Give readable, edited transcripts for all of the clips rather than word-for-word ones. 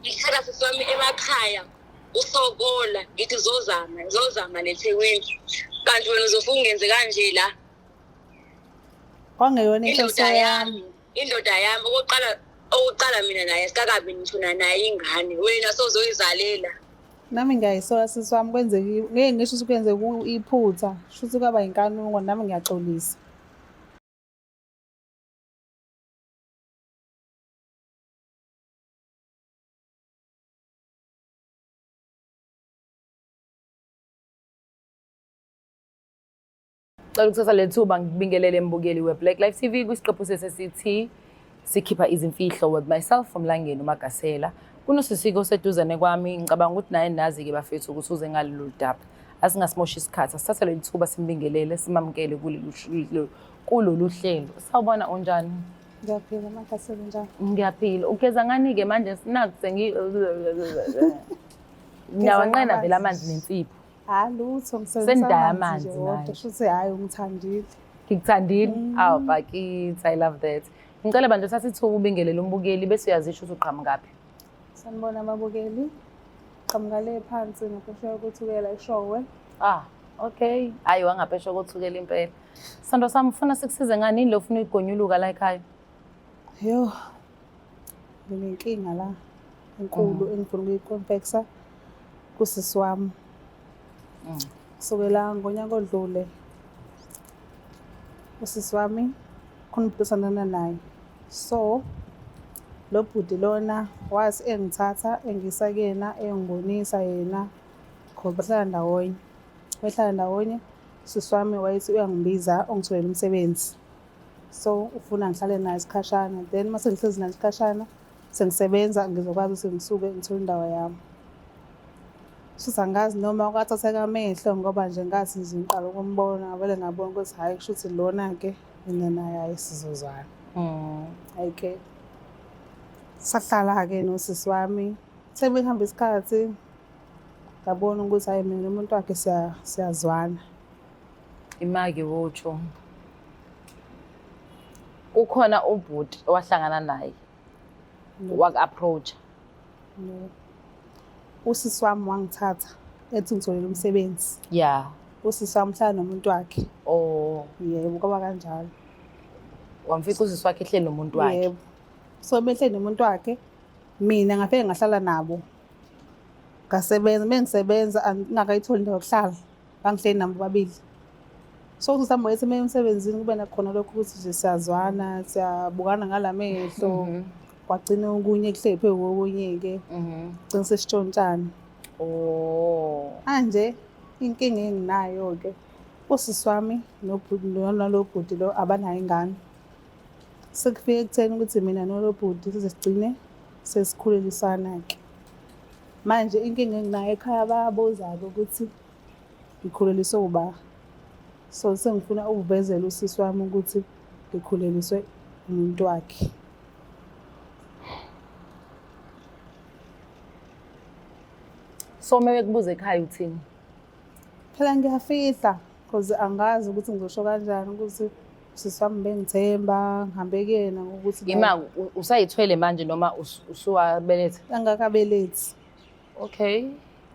ngithatha sisi wami emakhaya usokola ngithi ngizozama neThekwini kanti wena uzofuna ungenze kanje la. Kwangeyona inhloso yami. Indoda yami okokuqala mina naye sikakabi ngithuna naye ingane wena sozoyizalela. Nami ngiyayisola sisi wami kwenzeke ngeke ngisho ukuthi kwenzeke iphutha shuthi kwaba inkanuko nami ngiyaxolisa. Cela ukuthatha le thuba ngibingelele mbukeli we-Black Life TV kwisiqephu sesithi sikhipha izimfihlo with myself Mlangeni uMagasela. Kunosisiko seduzane kwami ngicabanga ukuthi naye nazi-ke bafethu ukuthi uze ngalolu daba. Asingasimoshi isikhathi asithathe leli thuba simbingelele simamukele kulolu hlelo. Sawubona unjani? Ngiyaphila Magasela njani? Ngiyaphila. Ugeza ngani-ke manje sinaku ngiyawanqena vele amanzi nensipho. Lutho Sendaya amanzi nje shuthi hayi ungithandile. Ngikuthandile? Aw bakithi, I love that. Ngicela bandla uthathe ithuba ubingelele umbukeli bese uyazisho ukuthi uqhamukaphi. Sanibona ababukeli. Qhamukale phansi ngaphesheya kothukela eShowe. Okay. Hayi wangaphesheya kothukela impela. Sando sami ufuna sikusize ngani lo ufuna igonyuluka la ekhaya? Yo. Nginenkinga la enkulu engifuna ukuyicomplexa kusisi wami. Kusukela ngonyaka odlule usisi wami khona ubusanana naye. So lo bhuti lona wazi engithatha engisa kuyena engibonisa yena ngoba bahlala ndawonye. Behlala ndawonye usisi wami wayethi uyangibiza ongitholela umsebenzi. So ufuna ngihlale naye isikhashana then mase ngihlezi naye isikhashana sengisebenza ngizokwazi ukuthi ngisuke ngithole indawo yami. Angazi noma kwathatheka amehlo ngoba nje ngathi nje ngiqala ukumbona ngavele ngabona ukuthi hayi kushuthi lona-ke mina naye hayi sizozwana. Ayike sahlala-ke nosisi wami sebehamba isikhathi ngabona ukuthi hayi mina nomuntu wakhe siyazwana. Imake wotsho. Ukhona ubhuti owahlangana naye waku-approach. Usisi wami wangithatha ethi ngitholele umsebenzi. Yeah. Usisi wami uhlala nomuntu wakhe. Yebo kwaba kanjalo. Wamfica usisi wakhe ehleli nomuntu wakhe? Yebo. So behleli nomuntu wakhe mina ngafike ngahlala nabo. Ngasebenza mengisebenza ngingakayitholi indawo yokuhlala. Bangihleli nabo babili. So usisi wami wayethi emsebenzini kube nakhona lokho ukuthi nje siyazwana siyabukana ngalamehlo. Kwagcina okunye kuhlephe okunye-ke gcina sesitshontshana. Manje inkinga enginayo-ke usisi wami nalo bhuti lo abanayo ingane. Sekufike ekutheni ukuthi mina nalo bhuti size sigcine sesikhulelisana-ke. Manje inkinga enginayo ekhaya bayabuza-ke ukuthi ngikhuleliswe uba. So sengifuna ukuvezela usisi wami ukuthi ngikhuleliswe umuntu wakhe. So uma bekubuza ekhaya uthini? Phela ngiyafihla because angazi ukuthi ngizosho kanjani ukuthi usisi wami bengithemba ngihambe kuyena ngokuthi Ima usayithwele manje noma usuwabeletha? Angakabelethi. Okay.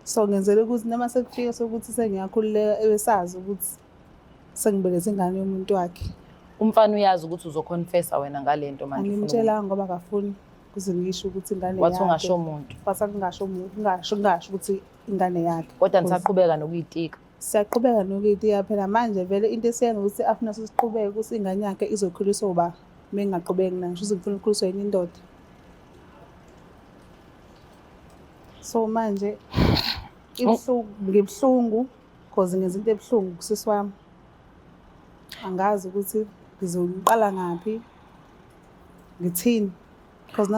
So ngenzele ukuthi noma sekufika sokuthi sengiyakhululeka ebesazi ukuthi sengibelethe ingane yomuntu wakhe. Umfana uyazi ukuthi uzoconfessa wena ngalento manje? Angimtshelanga ngoba akafuni kuze ngisho ukuthi ingane yakhe. Wathi ungasho umuntu? Wathi ngingasho umuntu, ngisho ukuthi ingane yakhe. Kodwa nisaqhubeka nokuyitika? Siyaqhubeka nokuyitika phela manje vele into esiyenza ukuthi afuna siqhubeke ukuthi ingane yakhe izokhuliswa uba mengaqhubeki nayo ngisho ngifuna ukukhuliswa yini indoda. So manje ngibhlungu because ngenza into ebuhlungu kusisi wami. Angazi ukuthi ngizoqala ngaphi ngithini because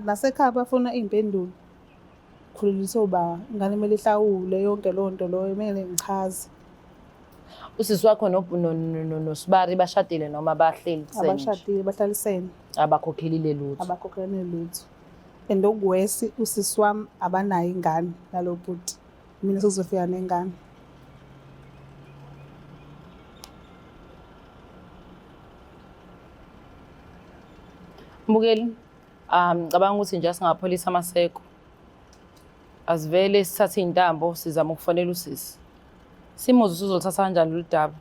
nasekhaya bafuna iy'mpendulo. Khuleliswe uba ingane kumele ihlawule yonke leyo nto loyo kumele ngichaze. Usisi wakho noSibari bashadile noma bahleli kusenje? Abashadile bahlalisene. Abakhokhelile lutho? Abakhokhelene lutho. And okuwesi usisi wami abanayo ingane nalo bhuti. Mina sekuzofika nengane. Mbukeli, ngicabanga ukuthi nje singapholisa amaseko asivele sithathe iy'ntambo sizama ukufonela usisi. Simuze usuzolithatha kanjani lolu daba.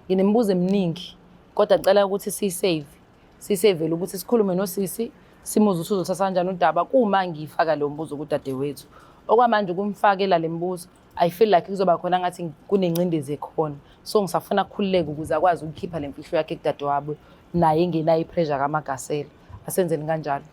Nginemibuzo eminingi, kodwa ngicela ukuthi siyiseyivele ukuthi sikhulume nosisi, simuze usuzolithatha kanjani udaba. Kuma ngiyifaka leyo mbuzo kudadewethu. Okwamanje ukumfakela le mbuzo, I feel like kuzoba khona ngathi kunencindezi ekhona. So ngisafuna ukukhululeka ukuze akwazi ukukhipha le mfihlo yakhe kudadewabo, naye engenayo ipressure kaMagasela. Asenzeni kanjalo.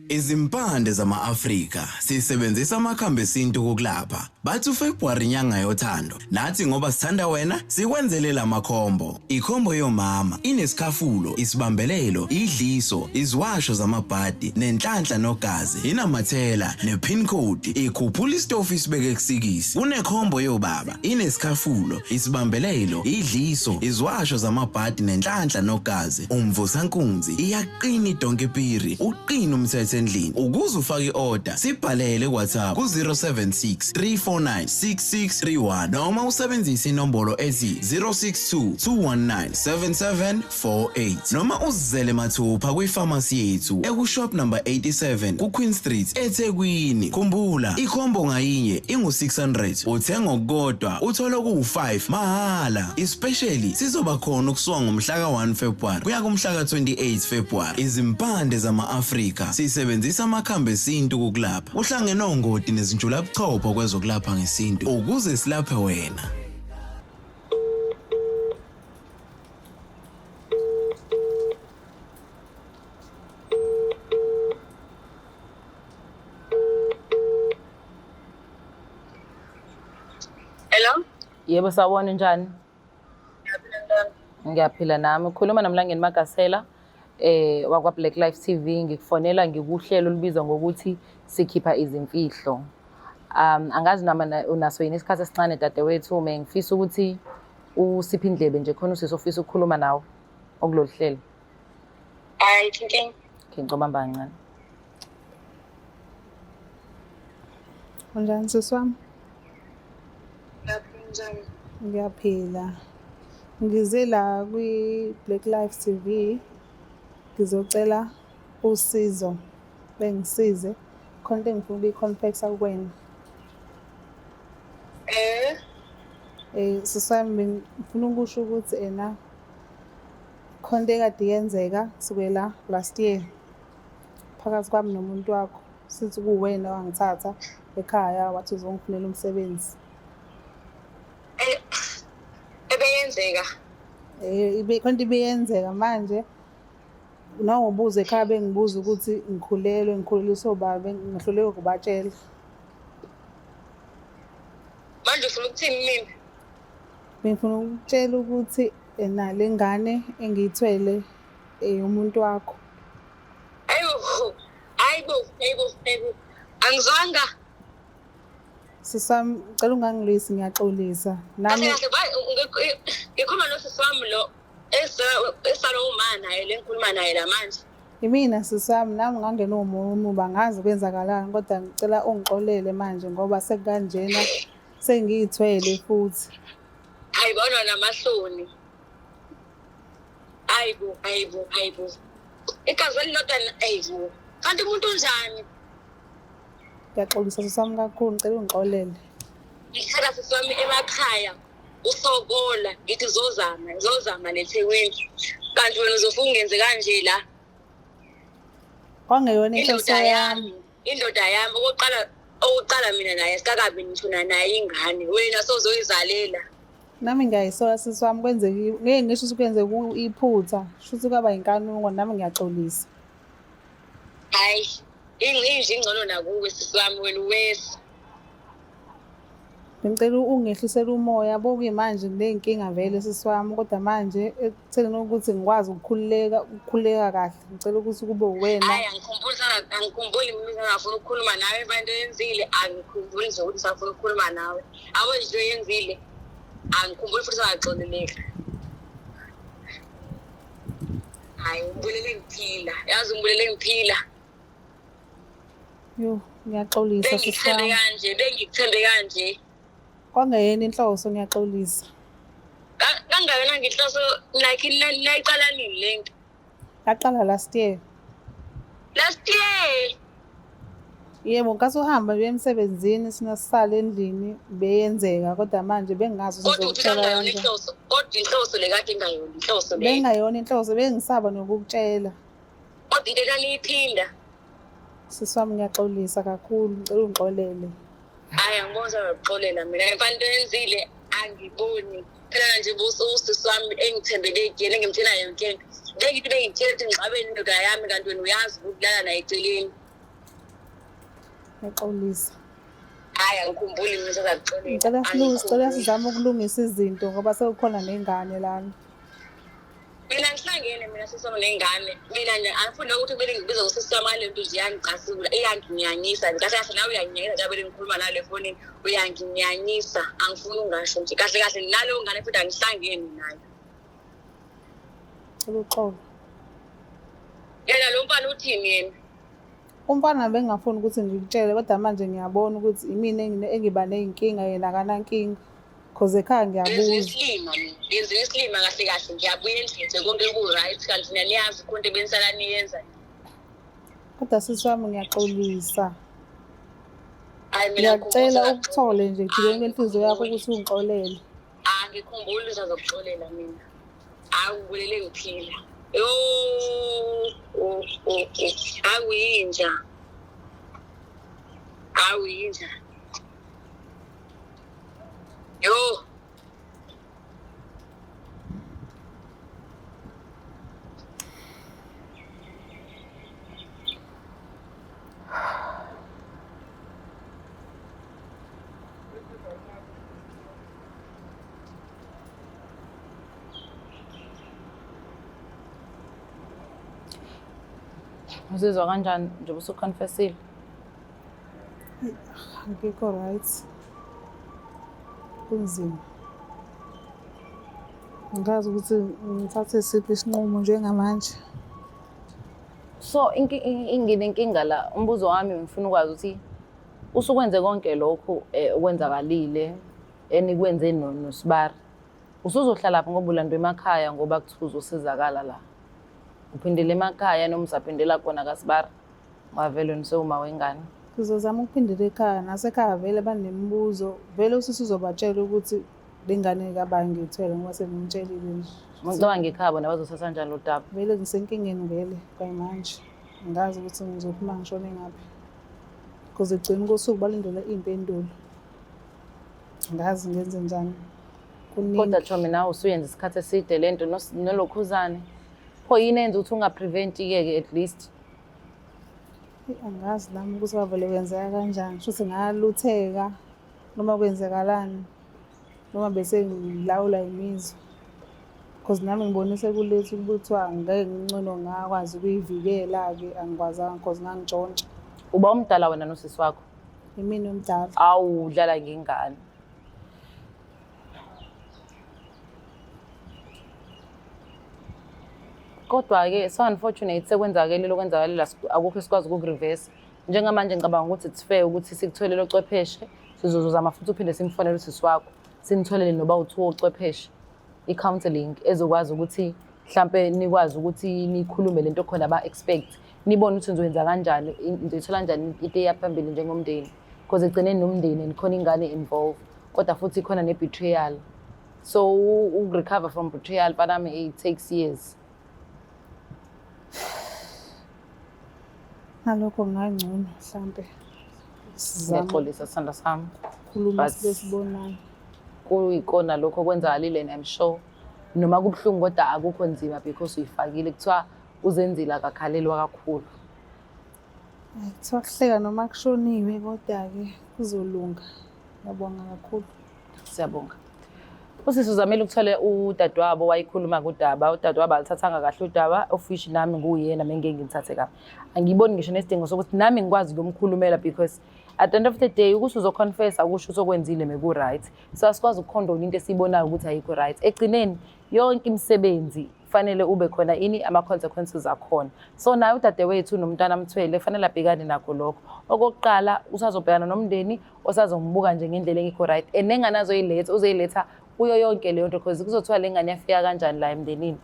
Izimpande zama-Afrika sisebenzisa amakhambi esintu kokulapha. Bathi uFebruary inyanga yothando. Nathi ngoba sithanda wena, sikwenzele la makhombo. Ikhombo yomama inesikhafulo, isibambelelo, idliso, iziwasho zamabhadi, nenhlanhla nogazi, inamathela, nepin code, ikhuphula istofu isibeke kusikisi. Kunekhombo yobaba, inesikhafulo, isibambelelo, idliso, iziwasho zamabhadi, nenhlanhla nogazi, umvusankunzi, iyaqina idonkepiri, uqina umthetho endlini. Ukuze ufake i-order, sibhalele WhatsApp ku-076 349 6631 noma usebenzise inombolo ethi 062 219 7748 noma uzizele mathupha kwifamasi yethu ekushop number 87 kuQueen Street eThekwini. Khumbula, ikhombo ngayinye ingu-600, uthenga okukodwa uthola ku-5 mahala. Especially sizoba khona ukusuka ngomhla ka-1 February kuya kumhla ka-28 February. Izimpande zama-Afrika sisebenzisa amakhambi esintu kokulapha. Uhlangene ongoti nezinjulabuchopho kwezokulapha ngesintu ukuze silaphe wena. Hello? Yebo sawubona njani? Ngiyaphila nami. Ukhuluma noMlangeni Magasela wakwa Black Life TV. Ngikufonela ngikuhlelo olubizwa ngokuthi sikhipha izimfihlo. Angazi noma unaso yini isikhathi esincane dadewethu, ngifisa ukuthi usiphe indlebe nje khona usisi ofisa ukukhuluma nawe okulolu hlelo. Hayi, thinking. Ngicela kancane. Unjani sisi wami? Njani? Ngiyaphila. Ngize la kwi-Black Life TV ngizocela usizo, bengisize khona into engifuna ukuyi-confessa kuwena. Sisi wami ngifuna ukusho ukuthi khona into ekade yenzeka kusukela last year phakathi kwami nomuntu wakho. Sithi kuwena wangithatha ekhaya wathi uzongifunela umsebenzi. Ebeyenzeka? Khona into ibiyenzeka manje. Nawubuza ekhaya bengibuza ukuthi ngikhuleliswe ubaba, ngihluleke ukubatshela. Manje ufuna ukuthini mina? Bengifuna ukutshela ukuthi le ngane engiyithwele umuntu wakho. Hayibo. Angizwanga. Sisi wami ngicela ungangilwisi, ngiyaxolisa. Nami ngikhuluma nosisi wami lo esalo uma naye le ngikhuluma naye la manje. Imina sisi wami, nami ngangena umuba ngazi kwenzakalani, kodwa ngicela ungixolele manje ngoba sekukanjena sengiyithwele futhi. Ayibona namahloni. Hayibo. Igazi elilodwa ayibo. Kanti umuntu unjani? Ngiyaxolisa sisi wami kakhulu, ngicela ungixolele. Ngihlala sisi wami emakhaya usokola ngithi zozama neThekwini. Kanti wena uzofuna ungenze kanje la. Kwangeyona inhloso yami. Indoda yami oqala mina naye sikakabi ngithuna naye ingane. Wena sozoyizalela. Nami ngiyayisola sisi wami, kwenzeke ngeke ngisho ukuthi kwenzeke iphutha, shuthi kwaba inkanuko, nami ngiyaxolisa. Hayi, inje ingcono nakuwe sisi wami, wena uwesi. Ngicela ungehlisele umoya, boke manje kunenkinga vele sisi wami, kodwa manje ekutheleni ukuthi ngikwazi ukukhululeka kahle, ngicela ukuthi kube uwena. Hayi, angikhumbuli mina ngafuna ukukhuluma nawe abantu yenzile, angikhumbuli nje ukuthi safuna ukukhuluma nawe. Abo nje yenzile. Angikhumbuli futhi sangaxoleleka. Hayi, ngibulele ngiphila. Yazi ngibulele ngiphila. Yo, ngiyaxolisa sisi wami. Bengikuthembe kanje. Kwangeyena inhloso, ngiyaxolisa. Kangayona nginhloso like nayicala nini lento. Ngaqala last year. Last year. Yebo, nkathi uhamba uye emsebenzini sinasisala endlini beyenzeka kodwa manje bengazi Kodwa uthi sizokutshela kangayona kanjani. inhloso. Kodwa inhloso le kade ingayona inhloso le. Bengayona inhloso bengisaba nokukutshela. Kodwa into enaniyiphinda. Sisi wami ngiyaxolisa kakhulu, ngicela ungixolele. Hayi angibona ukuxolela mina. Mfana into yenzile angiboni. Phela nje usisi wami engithembele kuyena engimtshela yonke into. Ngithi bengitshela ukuthi ngixabene indoda yami kanti wena uyazi ukulala naye eceleni. Ngiyaxolisa. Hayi angikhumbuli mina sazakuxolela. Ngicela sizame ukulungisa izinto ngoba sekukhona nengane lana. Mina ngihlangene mina sisoma nengane. Mina nje angifuni ukuthi kumele ngibize usisi wami ngale nto nje iyangicasula, iyanginyanyisa. Kahle kahle nawe uyanginyanyisa njengoba bengikhuluma nawe efonini, uyanginyanyisa. Angifuni ungasho nje. Kahle kahle nalowo ngane futhi angihlangene naye. Uxolo. Yena lo mfana uthini yena? Umfana bengafuni ukuthi ngikutshele kodwa manje ngiyabona ukuthi imina engiba ney'nkinga yena akanankinga. Cause ekhaya ngiyabuza. Yenziwa isilima kahle kahle ngiyabuya endlini konke ku-right kanti naniyazi khona into ebenisala niyenza. Kodwa sisi wami ngiyaxolisa. Hayi mina Ngiyacela ukuthole nje ngidinga inhliziyo yakho ukuthi ungixolele. Angikhumbuli uzazokuxolela mina. Awubulele ngiphila. Yo awuyinja. Awuyinja. Yo. Uzizwa kanjani njengoba usuconfessile? Angikho right. Kunzima. Ngazi ukuthi ngithathe siphi isinqumo njengamanje. So inkinga la umbuzo wami ngifuna ukwazi ukuthi usukwenze konke lokho okwenzakalile enikwenze noSibari. Usuzohlala lapha ngoba ulandwe emakhaya ngoba kuthiwa uzosizakala la. Uphindele emakhaya noma usaphindela khona kaSibari. Wavele nisewuma wengane. Ngizozama ukuphindela ekhaya nasekhaya vele banemibuzo vele usisi uzobatshela ukuthi lengane kabayi ngiyithwele ngoba sengimtshelile nje. Ngicabanga ekhaya bona bazothatha kanjani lo daba. Vele ngisenkingeni vele kwamanje. Ngazi ukuthi ngizophuma ngishone ngaphi. Because egcina kosuku balindele impendulo. Ngazi ngenze njani. Kodwa Chomi nawe usuyenza isikhathi eside lento nolokhuzane. Pho yini enza ukuthi ungaprevent-ke at least? Angazi nami ukuthi bavele kwenzeka kanjani. Futhi ngalutheka noma kwenzekalani. Noma bese ngilawula imizwa. Because nami ngibonise kulethu ukuthiwa ngeke ngincono ngakwazi ukuyivikela-ke angikwazanga because ngangitshontsha. Uba umdala wena nosisi wakho? Imini omdala. Awu udlala ngengane. Kodwa-ke so unfortunate sekwenzakele lokwenzakalela akukho esikwazi ukukureverse. Njengamanje ngicabanga ukuthi it's fair ukuthi sikutholele ocwepheshe sizozama futhi uphinde simfonele usisi wakho sinitholele noba uthiwa ocwepheshe i-counselling ezokwazi ukuthi mhlampe nikwazi ukuthi nikhulume lento khona ba-expect nibone ukuthi nizoyenza kanjani nizoyithola kanjani into eyaphambili njengomndeni because egcineni nomndeni nikhona ingane involved kodwa futhi khona ne-betrayal so ukurecover from betrayal panami it takes years. Nalokho ngangcono mhlambe. Siyaxolisa sithanda sami. Khuluma sibonana. Kuyikona lokho kwenzakalile I'm sure. Noma kubhlungu kodwa akukho nzima because uyifakile kuthiwa uzenzile akakhalelwa kakhulu. Kuthiwa kuhleka noma kushoniwe kodwa-ke kuzolunga. Ngiyabonga kakhulu. Siyabonga. Usisi uzamele ukuthole udadewabo wayikhuluma kudaba udadewabo alithathanga kahle udaba ofishi nami nguyena mengeke ngithathe kabi angiboni ngisho nesidingo sokuthi nami ngikwazi ukumkhulumela because at the end of the day ukuthi uzoconfess akusho usokwenzile meku right so asikwazi ukukhondona into esibonayo ukuthi ayikho right egcineni yonke imisebenzi fanele ube khona ini ama consequences akhona so naye udadewethu nomntana amthwele fanele abhekane nakho lokho okokuqala usazobhekana nomndeni osazombuka nje ngendlela engikho right enenganazo iletha uzoyiletha kuyo yonke leyo nto because kuzothiwa lengane yafika kanjani la emndenini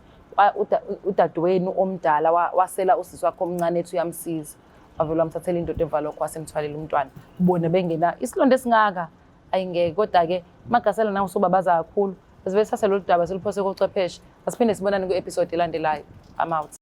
udadewenu omdala wasela usisi wakho omncane ethi uyamsiza wavele wamthathela indoda emva lokho wasemthwalela umntwana ubone bengena isilonda esingaka ayingeke kodwa-ke Magasela nawe usubabaza kakhulu asibe sithathe lolu daba siluphose kochwepheshe asiphinde sibonane ku-episode elandelayo I'm out.